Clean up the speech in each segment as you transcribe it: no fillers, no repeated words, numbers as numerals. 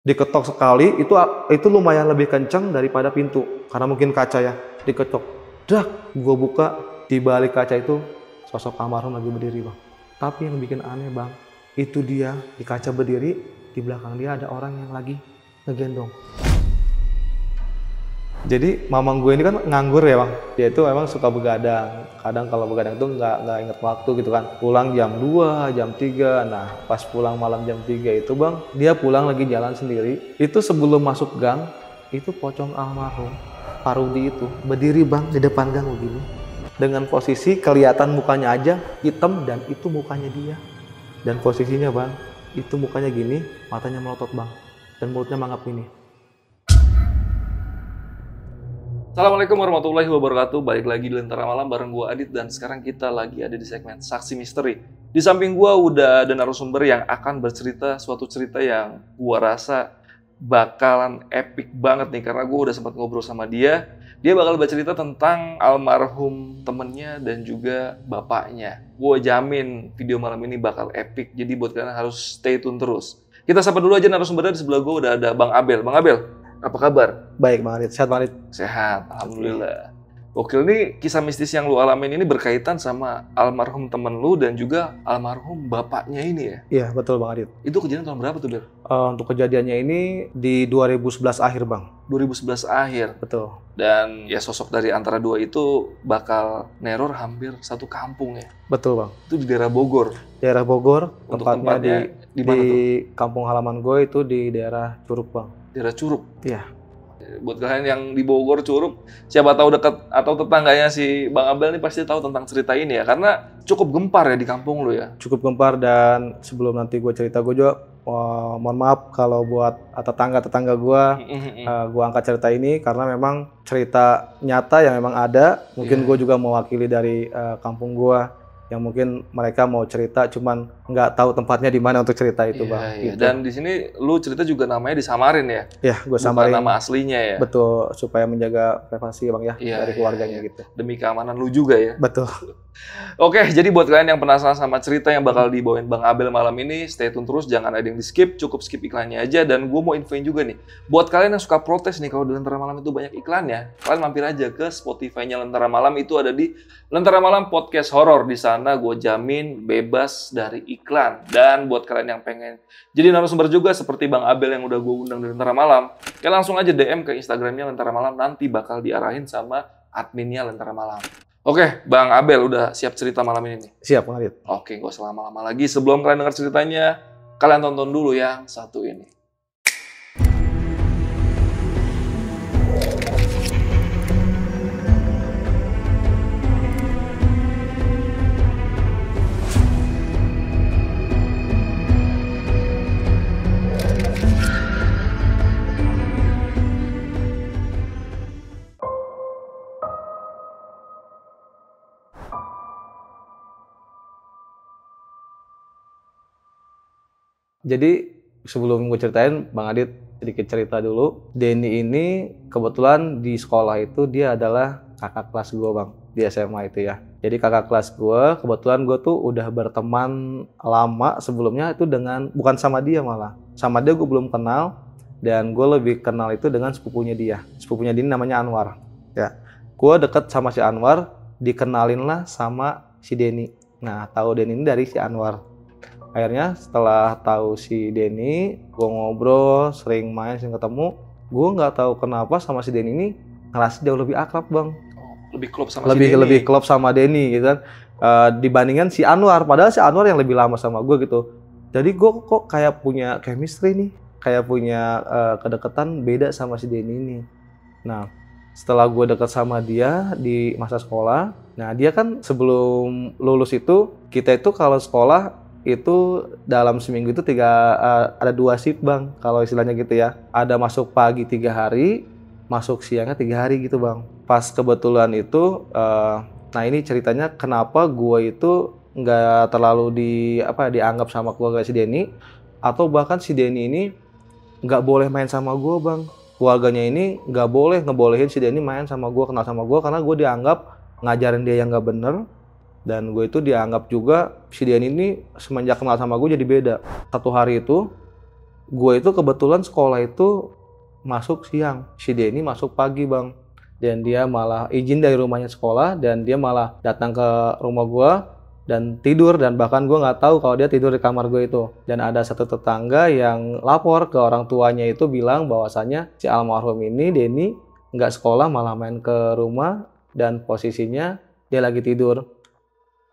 Diketok sekali, itu lumayan lebih kenceng daripada pintu. Karena mungkin kaca ya, diketok. Dak, gue buka, di balik kaca itu sosok almarhum lagi berdiri bang. Tapi yang bikin aneh bang, itu dia di kaca berdiri, di belakang dia ada orang yang lagi ngegendong. Jadi mamang gue ini kan nganggur ya bang, dia itu memang suka begadang. Kadang kalau begadang itu nggak inget waktu gitu kan. Pulang jam 2, jam 3, nah pas pulang malam jam 3 itu bang, dia pulang lagi jalan sendiri. Itu sebelum masuk gang, itu pocong almarhum, Parudi itu berdiri bang di depan gang begini. Dengan posisi kelihatan mukanya aja hitam dan itu mukanya dia. Dan posisinya bang, itu mukanya gini, matanya melotot bang, dan mulutnya mangap gini. Assalamualaikum warahmatullahi wabarakatuh. Balik lagi di Lentera Malam bareng gua Adit dan sekarang kita lagi ada di segmen Saksi Misteri. Di samping gua udah ada narasumber yang akan bercerita suatu cerita yang gua rasa bakalan epic banget nih karena gua udah sempat ngobrol sama dia. Dia bakal bercerita tentang almarhum temennya dan juga bapaknya. Gua jamin video malam ini bakal epic. Jadi buat kalian harus stay tune terus. Kita sapa dulu aja narasumbernya. Di sebelah gua udah ada Bang Abel. Bang Abel, apa kabar? Baik Bang Adit, sehat Bang Adit? Sehat, alhamdulillah. Gokil nih, kisah mistis yang lu alamin ini berkaitan sama almarhum temen lu dan juga almarhum bapaknya ini ya? Iya betul Bang Adit. Itu kejadian tahun berapa tuh, Bel? Untuk kejadiannya ini di 2011 akhir Bang. 2011 akhir. Betul. Dan ya sosok dari antara dua itu bakal neror hampir satu kampung ya? Betul Bang. Itu di daerah Bogor? Daerah Bogor, Untuk tempatnya di mana tuh? Kampung halaman gue itu di daerah Curug Bang. Daerah Curug? Iya. Buat kalian yang di Bogor, Curug, siapa tahu dekat atau tetangganya si Bang Abel nih pasti tahu tentang cerita ini ya, karena cukup gempar ya di kampung lu ya. Cukup gempar dan sebelum nanti gue cerita gue juga mohon maaf kalau buat tetangga gue angkat cerita ini karena memang cerita nyata yang memang ada. Mungkin gue juga mewakili dari kampung gue yang mungkin mereka mau cerita cuman nggak tahu tempatnya di mana untuk cerita itu bang. Iya. Gitu. Dan di sini lu cerita juga namanya disamarin ya? Iya, gue samarin. Bukan nama aslinya ya? Betul, supaya menjaga privasi bang ya dari keluarganya gitu. Demi keamanan lu juga ya? Betul. Oke, jadi buat kalian yang penasaran sama cerita yang bakal dibawain Bang Abel malam ini, stay tune terus, jangan ada yang di skip, cukup skip iklannya aja. Dan gue mau infoin juga nih, buat kalian yang suka protes nih kalau di Lentera Malam itu banyak iklannya, kalian mampir aja ke Spotify-nya Lentera Malam, itu ada di Lentera Malam Podcast Horror. Di sana gue jamin bebas dari iklan. Dan buat kalian yang pengen jadi narasumber juga seperti Bang Abel yang udah gue undang di Lentera Malam, kalian langsung aja DM ke Instagramnya Lentera Malam, nanti bakal diarahin sama adminnya Lentera Malam. Oke, Bang Abel udah siap cerita malam ini nih? Siap, Bang Adit. Oke, gak usah lama-lama lagi. Sebelum kalian dengar ceritanya, kalian tonton dulu yang satu ini. Jadi sebelum gue ceritain, Bang Adit sedikit cerita dulu. Denny ini kebetulan di sekolah itu dia adalah kakak kelas gue bang, di SMA itu ya. Jadi kakak kelas gue, kebetulan gue tuh udah berteman lama sebelumnya itu dengan, bukan sama dia malah. Sama dia gue belum kenal, dan gue lebih kenal itu dengan sepupunya dia. Sepupunya dia namanya Anwar. Ya, gue deket sama si Anwar, dikenalin lah sama si Denny. Nah, tahu Denny ini dari si Anwar. Akhirnya setelah tahu si Denny, gue ngobrol, sering main, sering ketemu. Gue nggak tahu kenapa sama si Denny ini ngerasa jauh lebih akrab bang. Lebih klop sama si Denny. Lebih klop sama Denny gitu kan. Dibandingkan si Anwar, padahal si Anwar yang lebih lama sama gue gitu. Jadi gue kok kayak punya chemistry nih, kayak punya kedekatan beda sama si Denny ini. Nah, setelah gue deket sama dia di masa sekolah, nah dia kan sebelum lulus itu, kita itu kalau sekolah itu dalam seminggu itu ada 2 shift bang, kalau istilahnya gitu ya. Ada masuk pagi 3 hari, masuk siangnya 3 hari gitu bang. Pas kebetulan itu, nah ini ceritanya kenapa gue itu nggak terlalu dianggap sama keluarga si Denny, atau bahkan si Denny ini nggak boleh main sama gue bang. Keluarganya ini nggak boleh ngebolehin si Denny main sama gue, kenal sama gue, karena gue dianggap ngajarin dia yang nggak bener. Dan gue itu dianggap juga si Denny ini semenjak kenal sama gue jadi beda. Satu hari itu Gue itu kebetulan sekolah itu masuk siang, si Denny masuk pagi bang. Dan dia malah izin dari rumahnya sekolah dan dia malah datang ke rumah gue dan tidur, dan bahkan gue nggak tahu kalau dia tidur di kamar gue itu. Dan ada satu tetangga yang lapor ke orang tuanya itu bilang bahwasannya si almarhum ini Denny nggak sekolah malah main ke rumah dan posisinya dia lagi tidur.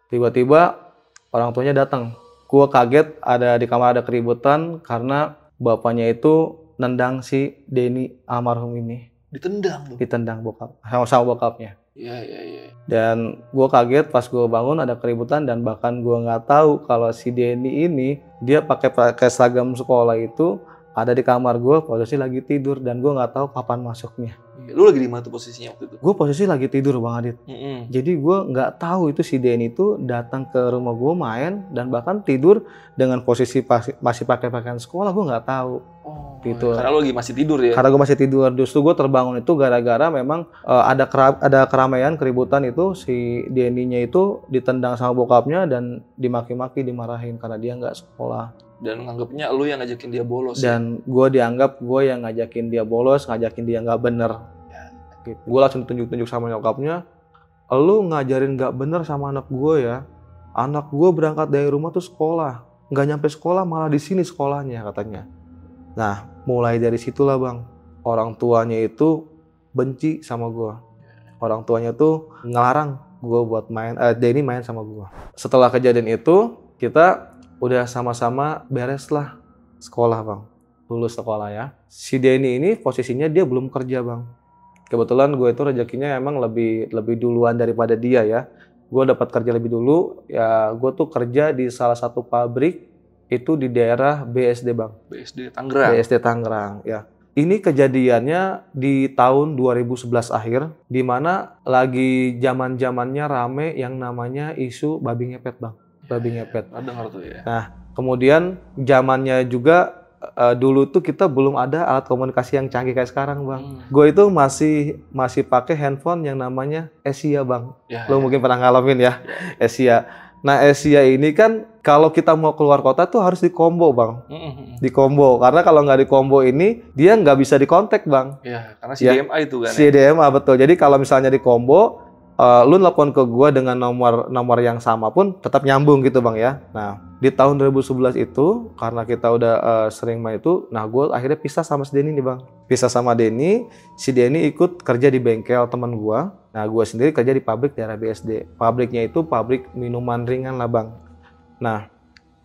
Tiba-tiba orang tuanya datang. Gue kaget, ada di kamar ada keributan karena bapaknya itu nendang si Denny almarhum ini. Ditendang. Ditendang bokap, sama bokapnya. Iya. Dan gue kaget pas gue bangun ada keributan, dan bahkan gue nggak tahu kalau si Denny ini dia pakai seragam sekolah itu ada di kamar gue posisi lagi tidur, dan gue nggak tahu kapan masuknya. Lu lagi di mana tuh posisinya waktu itu? Gue posisi lagi tidur Bang Adit. Jadi gue nggak tahu itu si Denny itu datang ke rumah gue main dan bahkan tidur dengan posisi masih pakai pakaian sekolah, gue nggak tahu. Oh, gitu. Karena lo lagi masih tidur ya? Karena gue masih tidur. Justru gue terbangun itu gara-gara memang ada keramaian, keributan itu si Denny-nya itu ditendang sama bokapnya dan dimaki-maki, dimarahin karena dia nggak sekolah. Dan nganggapnya lu yang ngajakin dia bolos. Dan gue dianggap gue yang ngajakin dia bolos, ngajakin dia nggak bener. Gitu. Gue langsung tunjuk-tunjuk sama nyokapnya, lu ngajarin nggak bener sama anak gue ya. Anak gue berangkat dari rumah tuh sekolah, nggak nyampe sekolah malah di sini sekolahnya katanya. Nah, mulai dari situlah bang, orang tuanya itu benci sama gue. Orang tuanya tuh ngelarang gue buat Denny main sama gue. Setelah kejadian itu, kita udah sama-sama beres lah sekolah bang, lulus sekolah ya. Si Denny ini posisinya dia belum kerja bang. Kebetulan gue itu rezekinya emang lebih duluan daripada dia ya. Gue dapat kerja lebih dulu, ya gue tuh kerja di salah satu pabrik itu di daerah BSD bang. BSD Tangerang. BSD Tangerang ya. Ini kejadiannya di tahun 2011 akhir, di mana lagi zaman-zamannya rame yang namanya isu babi ngepet bang. Babi ngepet. Dengar tuh ya. Nah, kemudian zamannya juga dulu tuh kita belum ada alat komunikasi yang canggih kayak sekarang bang. Gue itu masih pakai handphone yang namanya Asia bang. Lo mungkin pernah ngalamin ya, Asia. Nah, Asia ini kan kalau kita mau keluar kota tuh harus di combo bang. Di combo, karena kalau nggak di combo ini dia nggak bisa dikontak bang. Iya, karena CDMA itu kan. CDMA betul. Jadi kalau misalnya di combo, lu nelpon ke gua dengan nomor yang sama pun tetap nyambung gitu bang ya. Nah, di tahun 2011 itu karena kita udah sering main itu, nah gua akhirnya pisah sama si Denny nih bang. Pisah sama Denny, si Denny ikut kerja di bengkel teman gua. Nah, gua sendiri kerja di pabrik daerah BSD. Pabriknya itu pabrik minuman ringan lah bang. Nah,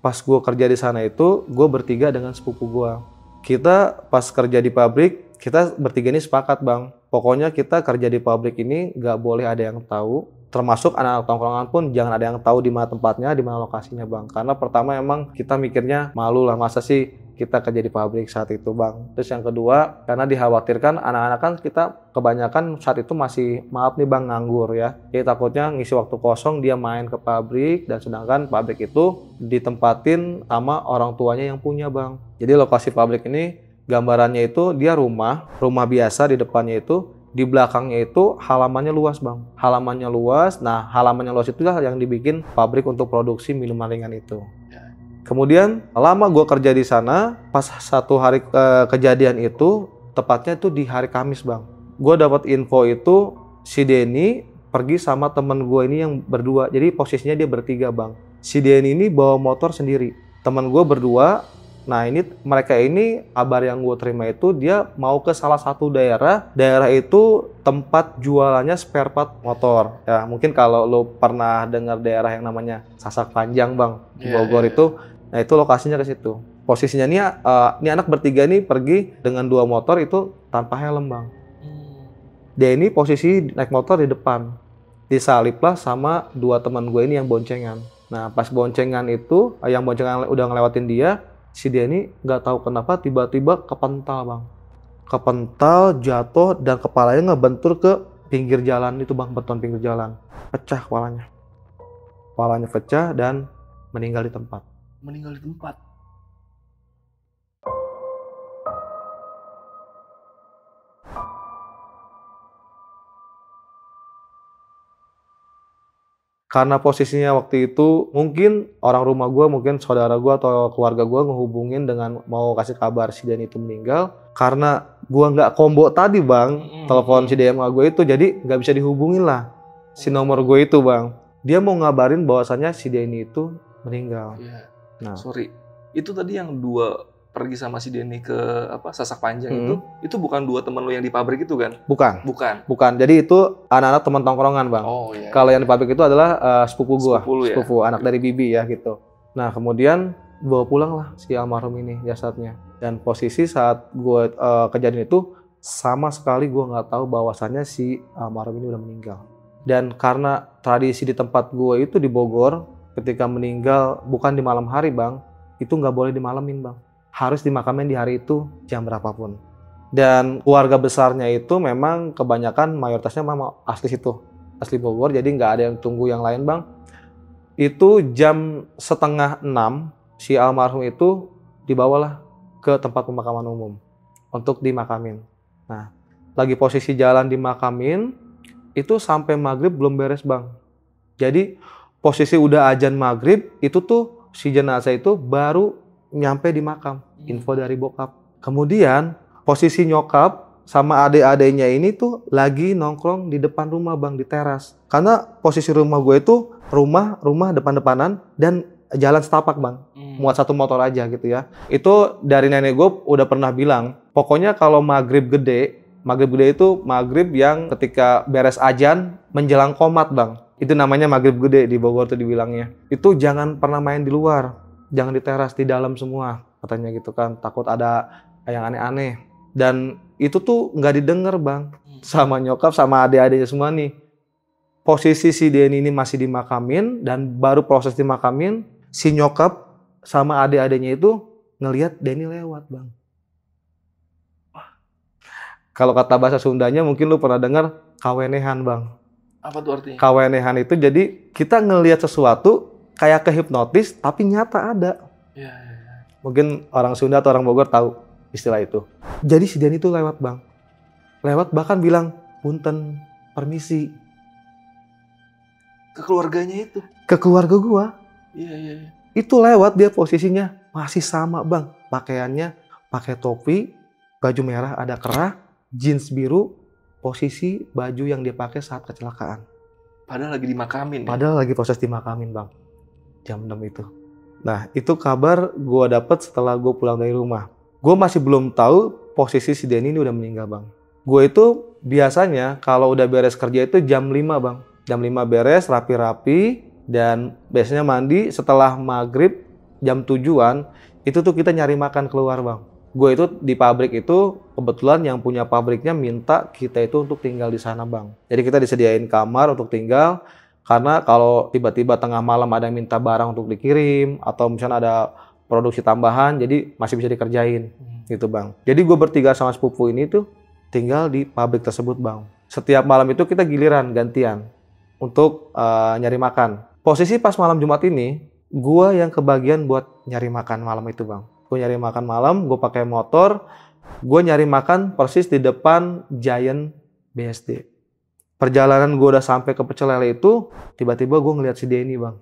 pas gua kerja di sana itu, gua bertiga dengan sepupu gua. Kita pas kerja di pabrik, kita bertiga ini sepakat bang. Pokoknya kita kerja di pabrik ini nggak boleh ada yang tahu, termasuk anak-anak tongkrongan pun jangan ada yang tahu di mana tempatnya, di mana lokasinya bang. Karena pertama emang kita mikirnya malu lah, masa sih kita kerja di pabrik saat itu bang. Terus yang kedua, karena dikhawatirkan anak-anak kan kita kebanyakan saat itu masih maaf nih bang nganggur ya. Jadi takutnya ngisi waktu kosong dia main ke pabrik, dan sedangkan pabrik itu ditempatin sama orang tuanya yang punya bang. Jadi lokasi pabrik ini gambarannya itu dia rumah biasa, di depannya itu, di belakangnya itu halamannya luas bang. Halamannya luas, nah halamannya luas itulah yang dibikin pabrik untuk produksi minuman ringan itu. Kemudian lama gue kerja di sana, pas satu hari kejadian itu, tepatnya itu di hari Kamis bang. Gue dapat info itu si Denny pergi sama temen gue ini yang berdua, jadi posisinya dia bertiga bang. Si Denny ini bawa motor sendiri, temen gue berdua. Nah ini mereka ini kabar yang gue terima itu dia mau ke salah satu daerah itu tempat jualannya spare part motor. Ya mungkin kalau lo pernah dengar daerah yang namanya Sasak Panjang bang, di Bogor itu, nah itu lokasinya ke situ. Posisinya ini anak bertiga ini pergi dengan 2 motor itu tanpa helm bang. Dia ini posisi naik motor di depan, disaliplah sama 2 teman gue ini yang boncengan. Nah pas boncengan itu, yang boncengan udah ngelewatin dia, si Denny nggak tahu kenapa tiba-tiba kepental bang, kepental, jatuh, dan kepalanya ngebentur ke pinggir jalan itu bang, beton pinggir jalan, pecah kepalanya pecah dan meninggal di tempat. Meninggal di tempat. Karena posisinya waktu itu mungkin orang rumah gue, mungkin saudara gue atau keluarga gue ngehubungin dengan mau kasih kabar si Denny itu meninggal. Karena gue nggak combo tadi bang, telepon si DMA gue itu, jadi nggak bisa dihubungin lah si nomor gue itu bang. Dia mau ngabarin bahwasannya si Denny itu meninggal. Iya. Nah, Sorry, itu tadi yang 2 pergi sama si Denny ke Sasak Panjang itu bukan 2 temen lo yang di pabrik itu kan? bukan. Bukan. Bukan, jadi itu anak-anak teman tongkrongan bang. Oh iya. Kalau yang di pabrik itu adalah sepupu gua, Sepupu lu ya? sepupu anak dari bibi ya gitu. Nah kemudian bawa pulang lah si almarhum ini jasadnya. Dan posisi saat gua kejadian itu sama sekali gua nggak tahu bahwasannya si almarhum ini udah meninggal. Dan karena tradisi di tempat gua itu di Bogor, ketika meninggal bukan di malam hari bang, itu nggak boleh dimalamin bang. Harus dimakamin di hari itu jam berapapun. Dan keluarga besarnya itu memang kebanyakan mayoritasnya memang asli situ, asli Bogor, jadi nggak ada yang tunggu yang lain bang. Itu jam 5:30 si almarhum itu dibawalah ke tempat pemakaman umum untuk dimakamin. Nah, lagi posisi jalan dimakamin, itu sampai maghrib belum beres bang. Jadi posisi udah azan maghrib, itu tuh si jenazah itu baru nyampe di makam, info dari bokap. Kemudian posisi nyokap sama adik-adiknya ini tuh lagi nongkrong di depan rumah bang, di teras. Karena posisi rumah gue itu rumah depan-depanan dan jalan setapak bang, muat 1 motor aja gitu ya. Itu dari nenek gue udah pernah bilang, pokoknya kalau maghrib gede itu maghrib yang ketika beres azan menjelang qomat bang. Itu namanya maghrib gede di Bogor tuh dibilangnya. Itu jangan pernah main di luar, jangan di teras, di dalam semua katanya gitu kan, takut ada yang aneh-aneh. Dan itu tuh nggak didengar bang sama nyokap sama adik-adiknya semua nih. Posisi si Denny ini masih dimakamin dan baru proses dimakamin, si nyokap sama adik-adiknya itu ngelihat Denny lewat bang. Kalau kata bahasa Sundanya mungkin lu pernah dengar kawenehan bang. Apa tuh artinya? Kawenehan itu jadi kita ngelihat sesuatu kayak kehipnotis tapi nyata ada. Iya. Mungkin orang Sunda atau orang Bogor tahu istilah itu. Jadi si Denny itu lewat bang. Lewat bahkan bilang, punten, permisi. Ke keluarganya itu? Ke keluarga gua. Iya. Itu lewat, dia posisinya masih sama bang. Pakaiannya pakai topi, baju merah ada kerah, jeans biru, posisi baju yang dia pakai saat kecelakaan. Padahal lagi dimakamin. Padahal lagi proses dimakamin bang. Jam 6 itu. Nah itu kabar gue dapet setelah gue pulang dari rumah. Gue masih belum tahu posisi si Denny ini udah meninggal bang. Gue itu biasanya kalau udah beres kerja itu jam 5 bang. Jam 5 beres, rapi-rapi, dan biasanya mandi setelah maghrib jam 7-an, itu tuh kita nyari makan keluar bang. Gue itu di pabrik itu kebetulan yang punya pabriknya minta kita itu untuk tinggal di sana bang. Jadi kita disediain kamar untuk tinggal. Karena kalau tiba-tiba tengah malam ada yang minta barang untuk dikirim, atau misalnya ada produksi tambahan, jadi masih bisa dikerjain gitu bang. Jadi gue bertiga sama sepupu ini tuh tinggal di pabrik tersebut bang. Setiap malam itu kita giliran, gantian untuk nyari makan. Posisi pas malam Jumat ini, gue yang kebagian buat nyari makan malam itu bang. Gue nyari makan malam, gue pakai motor, gue nyari makan persis di depan Giant BSD. Perjalanan gue udah sampai ke Pecel Lele itu, tiba-tiba gue ngeliat si Denny bang.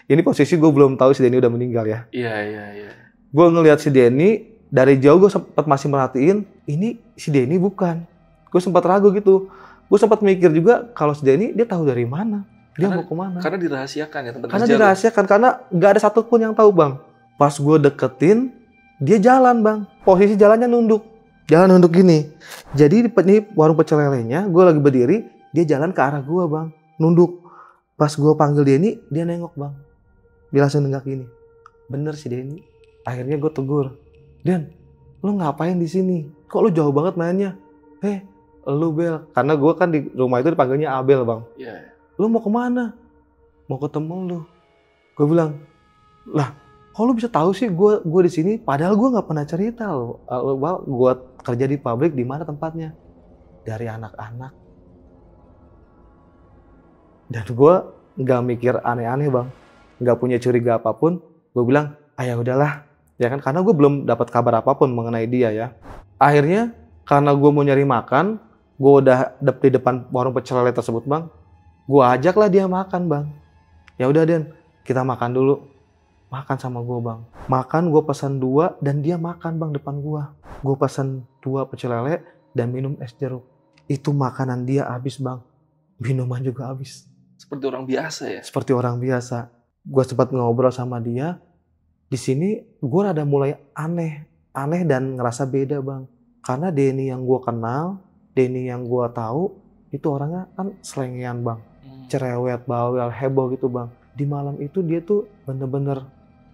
Ini posisi gue belum tahu si Denny udah meninggal ya. Iya. Gue ngeliat si Denny, dari jauh gue sempat masih merhatiin, ini si Denny bukan. Gue sempat ragu gitu. Gue sempat mikir juga kalau si Denny dia tahu dari mana, dia mau kemana. Karena dirahasiakan ya tempat Karena kerja. dirahasiakan, karena nggak ada satupun yang tahu bang. Pas gue deketin, dia jalan bang. Posisi jalannya nunduk. Jalan nunduk gini. Jadi di warung Pecel Lelenya, gue lagi berdiri, dia jalan ke arah gue bang. Nunduk. Pas gue panggil Denny, dia nengok bang. Dia langsung nenggak gini. Bener si Denny. Akhirnya gue tegur. Den, lu ngapain di sini? Kok lu jauh banget mainnya? Lu Bel. Karena gue kan di rumah itu dipanggilnya Abel bang. Iya. Lu mau kemana? Mau ketemu lu. Gue bilang, lah, kok lu bisa tahu sih gue di sini? Padahal gue nggak pernah cerita lo. Gue kerja di pabrik, di mana tempatnya? Dari anak-anak. Dan gue nggak mikir aneh-aneh bang, nggak punya curiga apapun. Gue bilang, ya udahlah, ya kan? Karena gue belum dapat kabar apapun mengenai dia ya. Akhirnya karena gue mau nyari makan, gue udah di depan warung Pecel Lele tersebut bang. Gua ajak lah dia makan bang. Ya udah Den, kita makan dulu. Makan sama gua bang. Makan gua pesan 2 dan dia makan bang depan gua. Gua pesan 2 pecel lele dan minum es jeruk. Itu makanan dia habis bang. Minuman juga habis. Seperti orang biasa ya? Seperti orang biasa. Gua sempat ngobrol sama dia. Di sini gua rada mulai aneh dan ngerasa beda bang. Karena Denny yang gua kenal, Denny yang gua tahu, itu orangnya kan selengean bang. Cerewet, bawel, heboh gitu bang. Di malam itu dia tuh bener-bener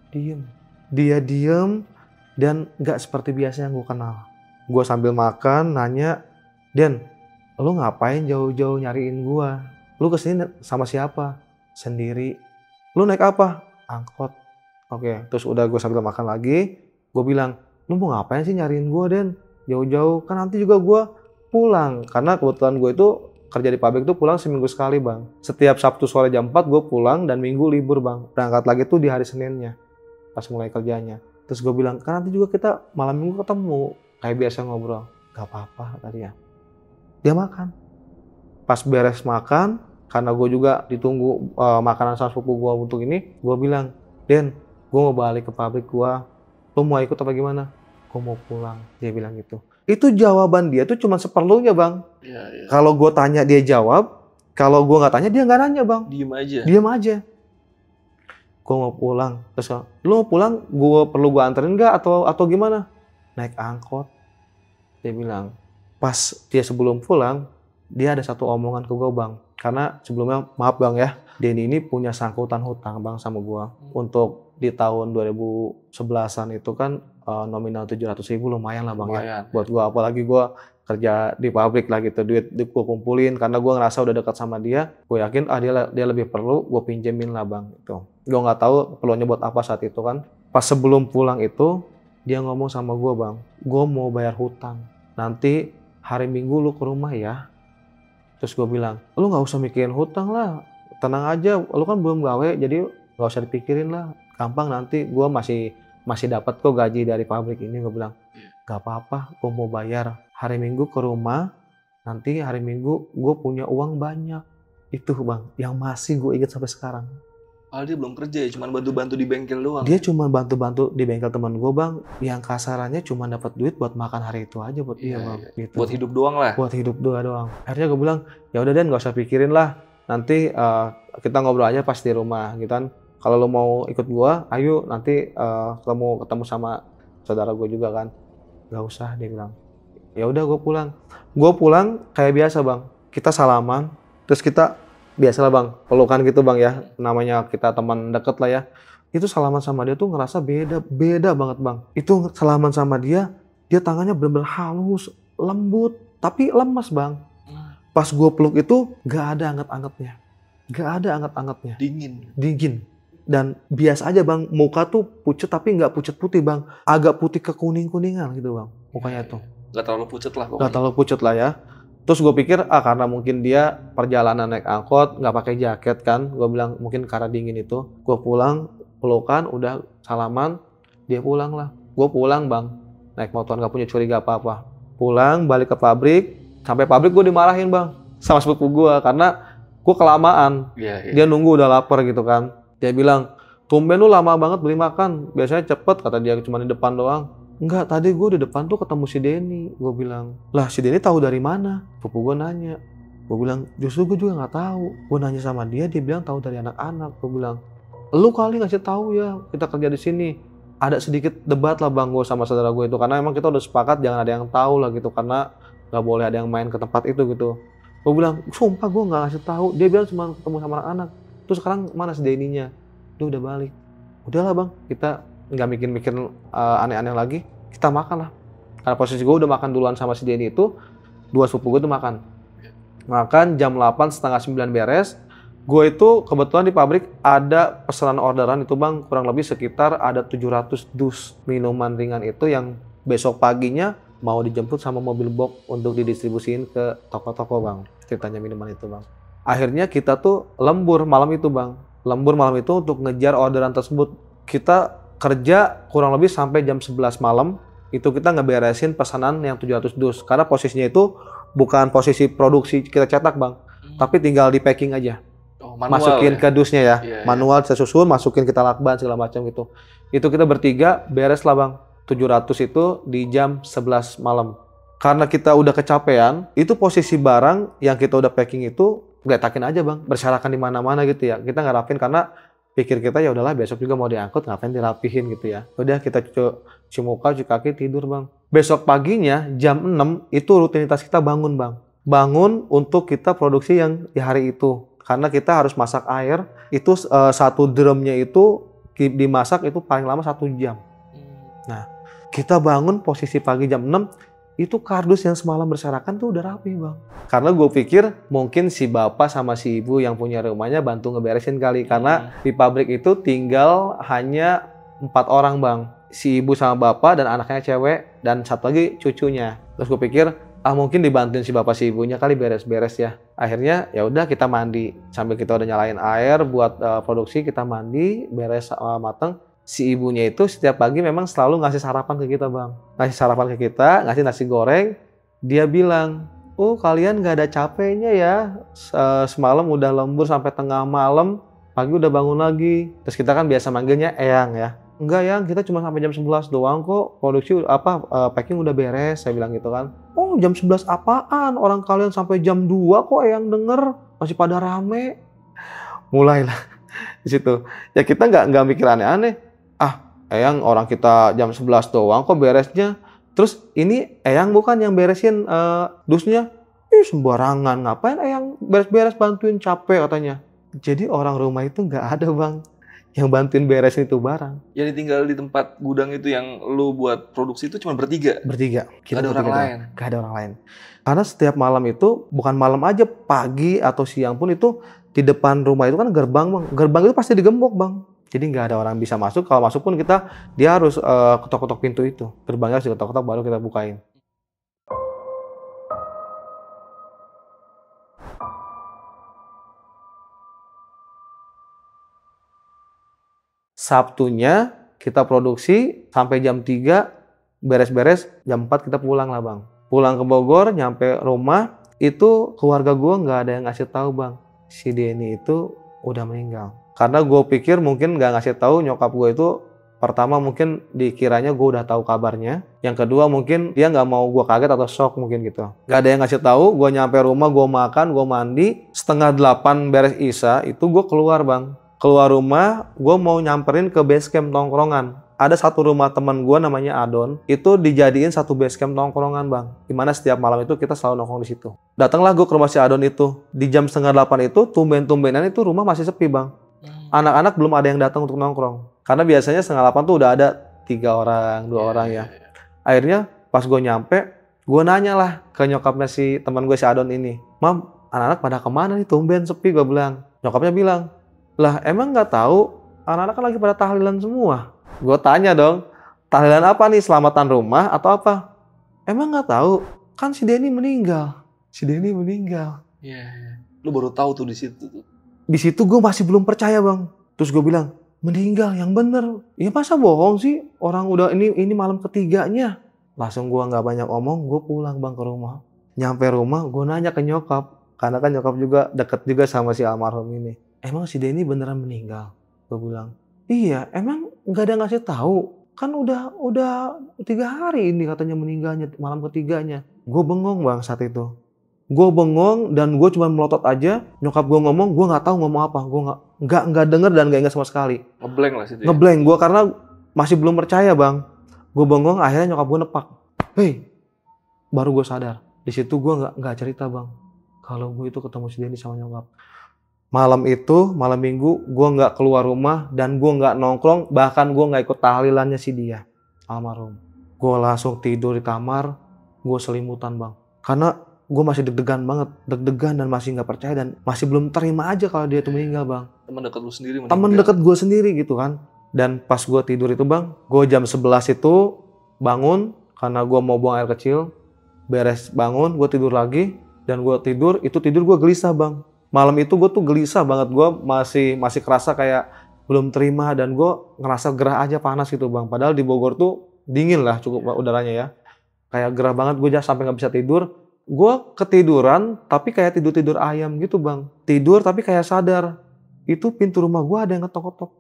diem. Dia diem dan gak seperti biasa yang gue kenal. Gue sambil makan nanya, Den, lu ngapain jauh-jauh nyariin gue? Lu kesini sama siapa? Sendiri. Lu naik apa? Angkot. Oke, terus udah gue sambil makan lagi. Gue bilang, lu mau ngapain sih nyariin gue Den? Jauh-jauh, kan nanti juga gue pulang. Karena kebetulan gue itu kerja di pabrik tuh pulang seminggu sekali bang. Setiap Sabtu sore jam 4 gue pulang dan Minggu libur bang. Berangkat lagi tuh di hari Seninnya pas mulai kerjanya. Terus gue bilang, kan nanti juga kita malam Minggu ketemu. Kayak biasa ngobrol. Gak apa-apa tadi ya. Dia makan. Pas beres makan, karena gue juga ditunggu makanan sama sepupu gue untuk ini, gue bilang, Den, gue mau balik ke pabrik gue. Lo mau ikut apa gimana? Gue mau pulang. Dia bilang gitu. Itu jawaban dia tuh cuma seperlunya bang. Ya. Kalau gue tanya dia jawab, kalau gue nggak tanya dia nggak nanya bang. Diem aja. Gue mau pulang. Terus lu mau pulang, gue perlu gue anterin nggak atau gimana? Naik angkot. Dia bilang. Pas dia sebelum pulang, dia ada satu omongan ke gue bang. Karena sebelumnya maaf bang ya, Denny ini punya sangkutan hutang bang sama gue. Untuk di tahun 2011an itu kan nominal 700.000 lumayan lah bang ya buat gue, apalagi gue kerja di pabrik lah gitu, duit gue kumpulin karena gue ngerasa udah dekat sama dia, gue yakin dia lebih perlu, gue pinjemin lah bang itu. Gue nggak tahu perlunya buat apa saat itu kan. Pas sebelum pulang itu dia ngomong sama gue bang, gue mau bayar hutang, nanti hari Minggu lu ke rumah ya. Terus gue bilang, lu nggak usah mikirin hutang lah, tenang aja, lu kan belum gawe jadi nggak usah dipikirin lah, gampang nanti gue masih dapat kok gaji dari pabrik ini. Gue bilang, gak apa-apa, gue mau bayar hari Minggu ke rumah, nanti hari Minggu gue punya uang banyak. Itu bang, yang masih gue ingat sampai sekarang. Dia belum kerja ya, cuma bantu-bantu di bengkel doang. Dia cuma bantu-bantu di bengkel teman gue bang, yang kasarannya cuma dapat duit buat makan hari itu aja buat dia bang. Gitu. Buat hidup doang lah. Buat hidup doang. Akhirnya gue bilang, ya udah Den, gak usah pikirin lah, nanti kita ngobrol aja pas di rumah gitu kan. Kalau lo mau ikut gua, ayo nanti ketemu sama saudara gue juga kan. Gak usah, dia bilang. Ya udah gue pulang. Gue pulang kayak biasa bang. Kita salaman, terus kita biasalah bang, pelukan gitu bang ya. Namanya kita teman deket lah ya. Itu salaman sama dia tuh ngerasa beda banget bang. Itu salaman sama dia tangannya bener-bener halus, lembut, tapi lemas bang. Pas gue peluk itu gak ada anget-angetnya. Dingin. Dan biasa aja bang, muka tuh pucet tapi nggak pucet putih bang, agak putih ke kuningan gitu bang, mukanya tuh. Nggak terlalu pucet lah pokoknya. Nggak terlalu pucet lah ya. Terus gue pikir karena mungkin dia perjalanan naik angkot nggak pakai jaket kan, gue bilang mungkin karena dingin itu. Gue pulang, pelukan, udah salaman, dia pulang lah. Gue pulang bang, naik motor nggak punya curiga apa-apa. Pulang balik ke pabrik, sampai pabrik gue dimarahin bang sama sepupu gue karena gue kelamaan. Dia nunggu udah lapar gitu kan. Dia bilang, tumben lu lama banget beli makan, biasanya cepet, kata dia cuma di depan doang. Enggak, tadi gue di depan tuh ketemu si Denny. Gue bilang, lah si Denny tahu dari mana? Pupu gue nanya. Gue bilang, justru gue juga nggak tahu. Gue nanya sama dia bilang tahu dari anak-anak. Gue bilang, lu kali ngasih tahu ya, kita kerja di sini. Ada sedikit debat lah bang gue sama saudara gue itu, karena emang kita udah sepakat jangan ada yang tahu lah gitu, karena nggak boleh ada yang main ke tempat itu gitu. Gue bilang, sumpah gue nggak ngasih tahu. Dia bilang cuma ketemu sama anak-anak. Terus sekarang mana si Denny-nya? Dia udah balik. Udahlah bang, kita nggak mikir-mikir aneh-aneh lagi. Kita makan lah. Karena posisi gue udah makan duluan sama si Denny itu, 2 sepupu gue tuh makan. Makan jam 8, setengah 9 beres. Gue itu kebetulan di pabrik ada pesanan orderan itu bang, kurang lebih sekitar ada 700 dus minuman ringan itu yang besok paginya mau dijemput sama mobil box untuk didistribusiin ke toko-toko bang. Ceritanya minuman itu bang. Akhirnya kita tuh lembur malam itu bang. Lembur malam itu untuk ngejar orderan tersebut. Kita kerja kurang lebih sampai jam 11 malam. Itu kita ngeberesin pesanan yang 700 dus. Karena posisinya itu bukan posisi produksi kita cetak bang. tapi tinggal di packing aja. Oh, manual Masukin ya? ke dusnya ya. Iya, iya. Manual kita susun, masukin kita lakban segala macam gitu. Itu kita bertiga beres lah bang. 700 itu di jam 11 malam. Karena kita udah kecapean, itu posisi barang yang kita udah packing itu geletakin aja bang, berserakan di mana-mana gitu ya. Kita nggak rapin karena pikir kita ya udahlah besok juga mau diangkut, ngapain dirapihin gitu ya. Udah kita cuci muka, cuci kaki, tidur bang. Besok paginya jam 6 itu rutinitas kita bangun bang. Bangun untuk kita produksi yang di hari itu. Karena kita harus masak air, itu satu drumnya itu dimasak itu paling lama 1 jam. Nah, kita bangun posisi pagi jam 6, itu kardus yang semalam berserakan tuh udah rapi bang. Karena gue pikir mungkin si bapak sama si ibu yang punya rumahnya bantu ngeberesin kali. Karena di pabrik itu tinggal hanya 4 orang bang. Si ibu sama bapak dan anaknya cewek dan satu lagi cucunya. Terus gue pikir mungkin dibantuin si bapak si ibunya kali beres-beres ya. Akhirnya ya udah kita mandi sambil kita udah nyalain air buat produksi, kita mandi beres mateng. Si ibunya itu setiap pagi memang selalu ngasih sarapan ke kita bang. Ngasih sarapan ke kita, ngasih nasi goreng. Dia bilang, oh kalian gak ada capeknya ya. Semalam udah lembur sampai tengah malam, pagi udah bangun lagi. Terus kita kan biasa manggilnya Eyang ya. Enggak Yang, kita cuma sampai jam 11 doang kok. Produksi packing udah beres, saya bilang gitu kan. Oh jam 11 apaan? Orang kalian sampai jam 2 kok Eyang denger. Masih pada rame. Mulailah di situ. Ya kita nggak mikir aneh-aneh. Eyang orang kita jam 11 doang kok beresnya. Terus ini Eyang bukan yang beresin dusnya. Sembarangan. Ngapain Eyang beres-beres bantuin, capek katanya. Jadi orang rumah itu nggak ada bang yang bantuin beresin itu barang. Jadi tinggal di tempat gudang itu yang lu buat produksi itu cuma bertiga? Bertiga. Gak ada orang lain? Gak ada orang lain. Karena setiap malam itu, bukan malam aja, pagi atau siang pun itu di depan rumah itu kan gerbang bang. Gerbang itu pasti digembok bang. Jadi nggak ada orang bisa masuk. Kalau masuk pun dia harus ketok-ketok pintu itu. Gerbangnya harus diketok-ketok baru kita bukain. Sabtunya kita produksi sampai jam 3, beres-beres, jam 4 kita pulang lah bang. Pulang ke Bogor, nyampe rumah, itu keluarga gue nggak ada yang ngasih tahu bang. Si Denny itu udah meninggal. Karena gue pikir mungkin nggak ngasih tahu nyokap gue itu, pertama mungkin dikiranya gue udah tahu kabarnya. Yang kedua mungkin dia nggak mau gue kaget atau shock mungkin gitu. Nggak ada yang ngasih tahu. Gue nyampe rumah, gue makan, gue mandi. 7:30 beres Isya itu gue keluar bang. Keluar rumah, gue mau nyamperin ke base camp tongkrongan. Ada satu rumah teman gue namanya Adon, itu dijadiin satu base camp tongkrongan bang. Dimana setiap malam itu kita selalu nongkrong di situ. Datanglah gue ke rumah si Adon itu. Di jam 7:30 itu, tumben-tumbenan itu rumah masih sepi bang. Anak-anak belum ada yang datang untuk nongkrong. Karena biasanya 7:30 tuh udah ada 3 orang, 2 orang ya. Akhirnya pas gue nyampe, gue nanya lah ke nyokapnya si teman gue si Adon ini. Mam, anak-anak pada kemana nih? Tumben sepi, gue bilang. Nyokapnya bilang, lah emang nggak tahu? Anak-anak kan lagi pada tahlilan semua. Gue tanya dong, tahlilan apa nih? Selamatan rumah atau apa? Emang nggak tahu? Kan si Denny meninggal. Si Denny meninggal. Iya. Lu baru tahu tuh di situ tuh. Di situ gue masih belum percaya bang. Terus gue bilang, meninggal yang bener. Ya masa bohong sih? Orang udah ini malam ketiganya. Langsung gue nggak banyak omong, gue pulang bang ke rumah. Nyampe rumah, gue nanya ke nyokap. Karena kan nyokap juga deket juga sama si almarhum ini. Emang si Denny beneran meninggal? Gue bilang, iya. Emang nggak ada ngasih tahu? Kan udah 3 hari ini katanya meninggalnya, malam ketiganya. Gue bengong bang saat itu. Gue bengong dan gue cuma melotot aja. Nyokap gue ngomong, gue nggak tahu ngomong apa. Gue nggak denger dan nggak ingat sama sekali. Ngeblank lah situ. Ya? Ngeblank gue karena masih belum percaya bang. Gue bengong, akhirnya nyokap gue nepak. Hei, baru gue sadar. Di situ gue nggak cerita bang. Kalau gue itu ketemu si Denny sama nyokap. Malam itu, malam minggu, gue nggak keluar rumah dan gue nggak nongkrong. Bahkan gue nggak ikut tahlilannya si dia, almarhum. Gue langsung tidur di kamar. Gue selimutan bang. Karena gue masih deg-degan banget, deg-degan dan masih nggak percaya dan masih belum terima aja kalau dia itu meninggal bang. Teman dekat lu sendiri meninggal. Temen deket gue sendiri gitu kan. Dan pas gue tidur itu bang, gue jam 11 itu bangun karena gue mau buang air kecil. Beres bangun, gue tidur lagi dan gue tidur gue gelisah bang. Malam itu gue tuh gelisah banget, gue masih kerasa kayak belum terima dan gue ngerasa gerah aja panas gitu bang. Padahal di Bogor tuh dingin lah cukup udaranya ya. Kayak gerah banget, gue sampai nggak bisa tidur. gue ketiduran tapi kayak tidur ayam gitu bang. Tidur tapi kayak sadar. Itu pintu rumah gue ada yang ngetok-ngetok.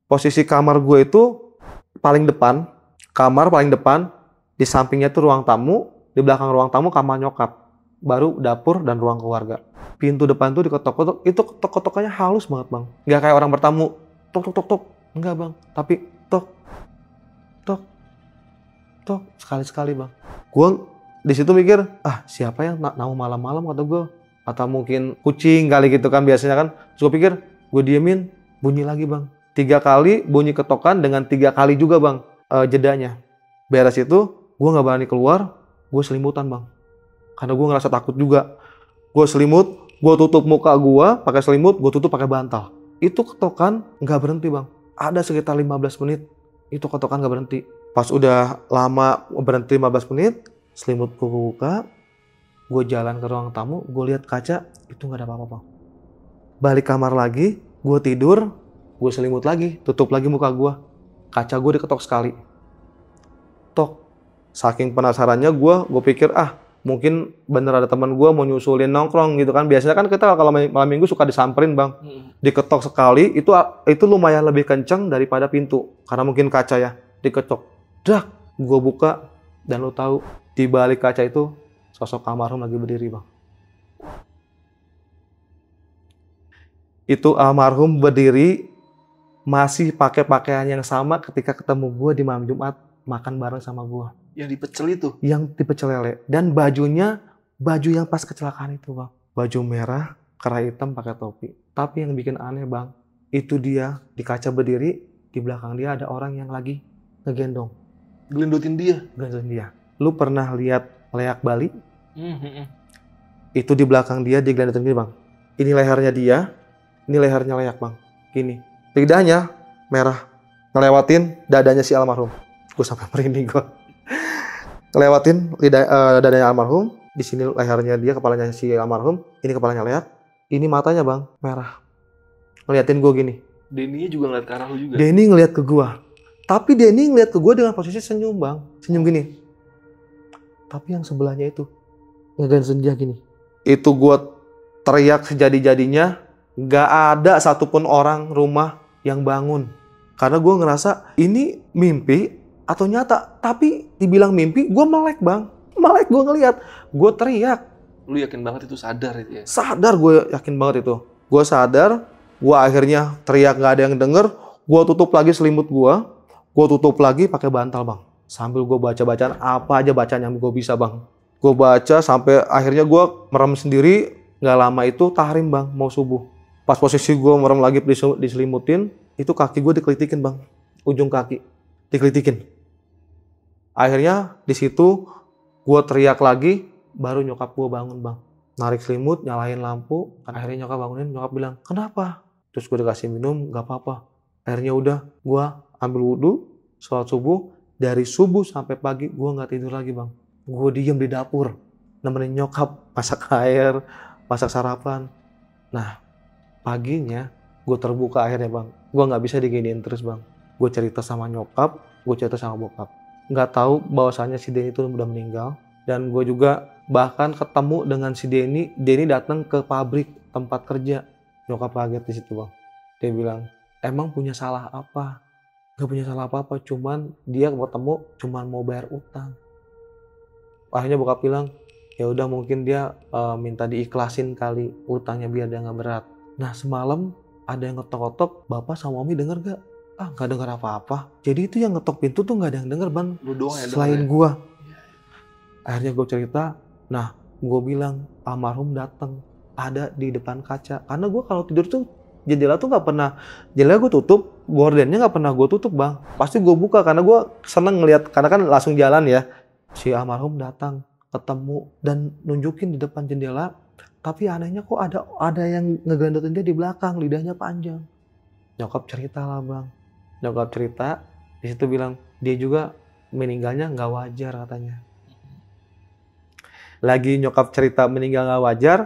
Posisi kamar gue itu paling depan. Kamar paling depan. Di sampingnya tuh ruang tamu. Di belakang ruang tamu kamar nyokap. Baru dapur dan ruang keluarga. Pintu depan tuh diketok-ketok. Itu ketok-ketokannya halus banget bang. Nggak kayak orang bertamu. Tok, tok, tok, tok. Enggak bang. Tapi tok. Tok. Tok. Sekali-sekali bang. Gue di situ mikir, siapa yang nahu malam-malam kata gue. Atau mungkin kucing kali gitu kan biasanya kan. Terus gue pikir, gue diemin, bunyi lagi bang. 3 kali bunyi ketokan dengan 3 kali juga bang jedanya. Beres itu, gue nggak berani keluar, gue selimutan bang. Karena gue ngerasa takut juga. Gue selimut, gue tutup muka gue pakai selimut, gue tutup pakai bantal. Itu ketokan nggak berhenti bang. Ada sekitar 15 menit, itu ketokan nggak berhenti. Pas udah lama berhenti 15 menit, selimut gue buka, gue jalan ke ruang tamu, gue lihat kaca, itu nggak ada apa-apa. Balik kamar lagi, gue tidur, gue selimut lagi, tutup lagi muka gue. Kaca gue diketok sekali. Tok. Saking penasarannya gue pikir mungkin bener ada teman gue mau nyusulin nongkrong gitu kan. Biasanya kan kita kalau malam minggu suka disamperin bang. Diketok sekali, itu lumayan lebih kenceng daripada pintu. Karena mungkin kaca ya, diketok. Dak, gue buka, dan lo tahu di balik kaca itu sosok almarhum lagi berdiri bang. Itu almarhum berdiri masih pakai pakaian yang sama ketika ketemu gue di malam Jumat makan bareng sama gue. Yang dipecel itu? Yang dipecel lele. Dan bajunya baju yang pas kecelakaan itu bang. Baju merah, kerah hitam pakai topi. Tapi yang bikin aneh bang, itu dia di kaca berdiri, di belakang dia ada orang yang lagi ngegendong. Gelendotin dia? Gelendotin dia. Lu pernah lihat leak Bali? Itu di belakang dia digelendotin dia bang. Ini lehernya dia, ini lehernya leak bang. Gini, lidahnya merah, ngelewatin dadanya si almarhum. Gue sampai merinding gue. Ngelewatin dadanya almarhum, di sini lehernya dia, kepalanya si almarhum, ini kepalanya leak, ini matanya bang merah. Ngeliatin gue gini. Denny juga ngeliat ke arah lu juga? Denny ngeliat ke gue. Tapi Denny ngeliat ke gue dengan posisi senyum bang. Senyum gini. Tapi yang sebelahnya itu ngegansen dia gini. Itu gue teriak sejadi-jadinya. Gak ada satupun orang rumah yang bangun. Karena gue ngerasa ini mimpi atau nyata. Tapi dibilang mimpi, gue melek bang. Melek gue ngeliat. Gue teriak. Lu yakin banget itu sadar itu ya? Sadar, gue yakin banget itu. Gue sadar. Gue akhirnya teriak gak ada yang denger. Gue tutup lagi selimut gue. Gue tutup lagi pakai bantal bang. Sambil gue baca-bacaan apa aja bacaan yang gue bisa bang. Gue baca sampai akhirnya gue merem sendiri. Gak lama itu tahrim bang, mau subuh. Pas posisi gue merem lagi diselimutin, itu kaki gue dikelitikin bang. Ujung kaki dikelitikin. Akhirnya di situ gue teriak lagi, baru nyokap gue bangun bang. Narik selimut, nyalain lampu. Akhirnya nyokap bangunin, nyokap bilang, kenapa? Terus gue dikasih minum, gak apa-apa. Akhirnya udah, gue ambil wudhu, sholat subuh. Dari subuh sampai pagi, gue gak tidur lagi bang. Gue diem di dapur, nemenin nyokap, masak air, masak sarapan. Nah, paginya gue terbuka akhirnya bang. Gue gak bisa diginiin terus bang. Gue cerita sama nyokap, gue cerita sama bokap. Gak tahu bahwasannya si Denny itu udah meninggal. Dan gue juga bahkan ketemu dengan si Denny. Denny datang ke pabrik tempat kerja. Nyokap kaget di situ bang. Dia bilang, emang punya salah apa? Gak punya salah apa-apa, cuman dia ketemu cuman mau bayar utang. Akhirnya bokap bilang, ya udah mungkin dia minta diikhlasin kali utangnya biar dia nggak berat. Nah semalam ada yang ngetok-ngetok, bapak sama mami denger gak? Nggak denger apa-apa. Jadi itu yang ngetok pintu tuh nggak ada yang denger ban. Lu doang ya selain gua. Akhirnya gue cerita, nah gue bilang almarhum datang ada di depan kaca. Karena gue kalau tidur tuh jendela tuh nggak pernah, jendela gue tutup, gordennya nggak pernah gue tutup bang. Pasti gue buka karena gue seneng ngeliat, karena kan langsung jalan ya. Si almarhum datang, ketemu dan nunjukin di depan jendela. Tapi anehnya kok ada yang ngegandotin dia di belakang, lidahnya panjang. Nyokap cerita lah bang. Nyokap cerita, di situ bilang dia juga meninggalnya nggak wajar katanya. Lagi nyokap cerita meninggal nggak wajar,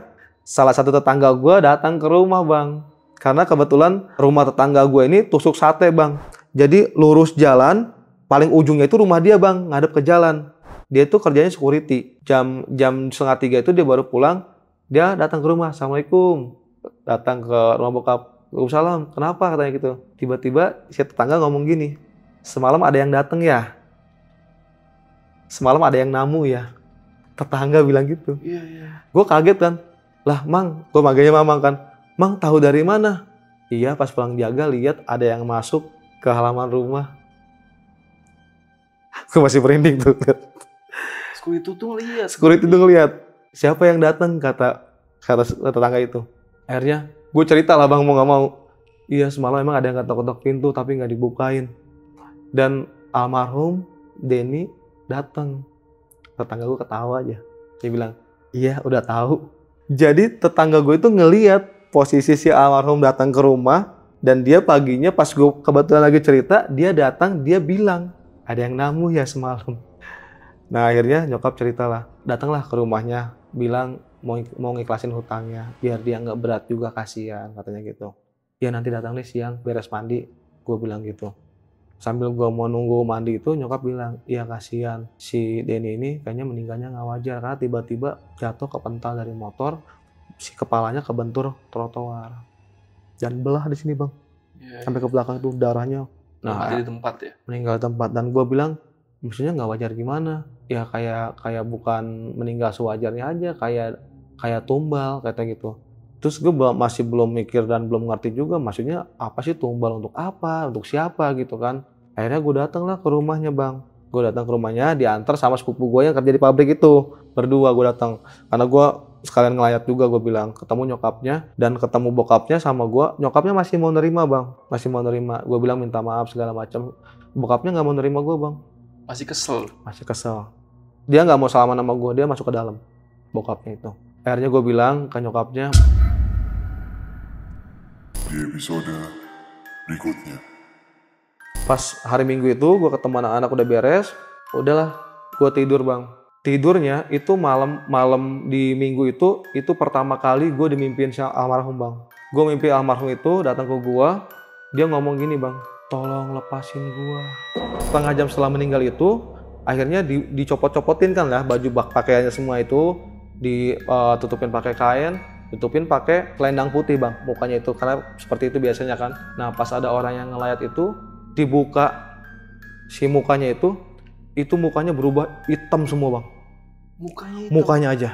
salah satu tetangga gue datang ke rumah bang. Karena kebetulan rumah tetangga gue ini tusuk sate bang. Jadi lurus jalan, paling ujungnya itu rumah dia bang, ngadep ke jalan. dia tuh kerjanya security. Jam 2:30 itu dia baru pulang, dia datang ke rumah, Assalamualaikum. Datang ke rumah bokap, Waalaikumsalam, kenapa katanya gitu. Tiba-tiba si tetangga ngomong gini, semalam ada yang datang ya? Semalam ada yang namu ya? Tetangga bilang gitu. Iya. Gue kaget kan, lah Mang, gue manggilnya Mamang kan. Mang tahu dari mana? Iya pas pulang jaga lihat ada yang masuk ke halaman rumah. Gue masih merinding tuh. Security tuh ngeliat. Siapa yang datang kata tetangga itu. Akhirnya gue cerita lah Bang mau nggak mau. Iya semalam emang ada yang ketok-ketok pintu tapi nggak dibukain. Dan almarhum Denny datang. Tetangga gue ketawa aja. Dia bilang, iya udah tahu. Jadi tetangga gue itu ngeliat posisi si almarhum datang ke rumah. Dan dia paginya pas gue kebetulan lagi cerita, dia datang, dia bilang, ada yang namu ya semalam. Nah akhirnya nyokap ceritalah, datanglah ke rumahnya, bilang mau ngiklasin hutangnya, biar dia nggak berat juga, kasihan katanya gitu. Ya nanti datang deh siang, beres mandi, gue bilang gitu. Sambil gue mau nunggu mandi itu, nyokap bilang, iya kasihan, si Denny ini kayaknya meninggalnya nggak wajar, karena tiba-tiba jatuh kepental dari motor, si kepalanya kebentur trotoar. Dan belah di sini Bang, sampai ke belakang tuh darahnya. Nah, mati di tempat ya? Meninggal di tempat. Dan gue bilang, maksudnya nggak wajar gimana? Ya kayak bukan meninggal sewajarnya aja, kayak tumbal kata gitu. Terus gue masih belum mikir dan belum ngerti juga, maksudnya apa sih tumbal untuk apa, untuk siapa gitu kan? Akhirnya gue datang lah ke rumahnya Bang. Gue datang ke rumahnya, diantar sama sepupu gue yang kerja di pabrik itu. Berdua gue datang, karena gue sekalian ngelayat juga, gue bilang ketemu nyokapnya dan ketemu bokapnya sama gue. Nyokapnya masih mau nerima Bang, masih mau nerima. Gue bilang minta maaf segala macam. Bokapnya nggak mau nerima gue Bang. Masih kesel? Masih kesel. Dia nggak mau salaman sama gue, dia masuk ke dalam. Bokapnya itu. Akhirnya gue bilang ke nyokapnya. Di episode berikutnya. Pas hari Minggu itu gue ketemu anak-anak udah beres, udahlah gue tidur Bang. Tidurnya itu malam di Minggu itu pertama kali gue dimimpiin si almarhum Bang. Gue mimpi almarhum itu datang ke gue, dia ngomong gini Bang, tolong lepasin gue. Setengah jam setelah meninggal itu, akhirnya dicopot-copotin kan lah baju pakaiannya semua itu, ditutupin pakai kain, tutupin pakai selendang putih Bang, mukanya itu, karena seperti itu biasanya kan. Nah pas ada orang yang ngelayat itu, dibuka si mukanya itu mukanya berubah hitam semua Bang. Mukanya hitam? Mukanya aja.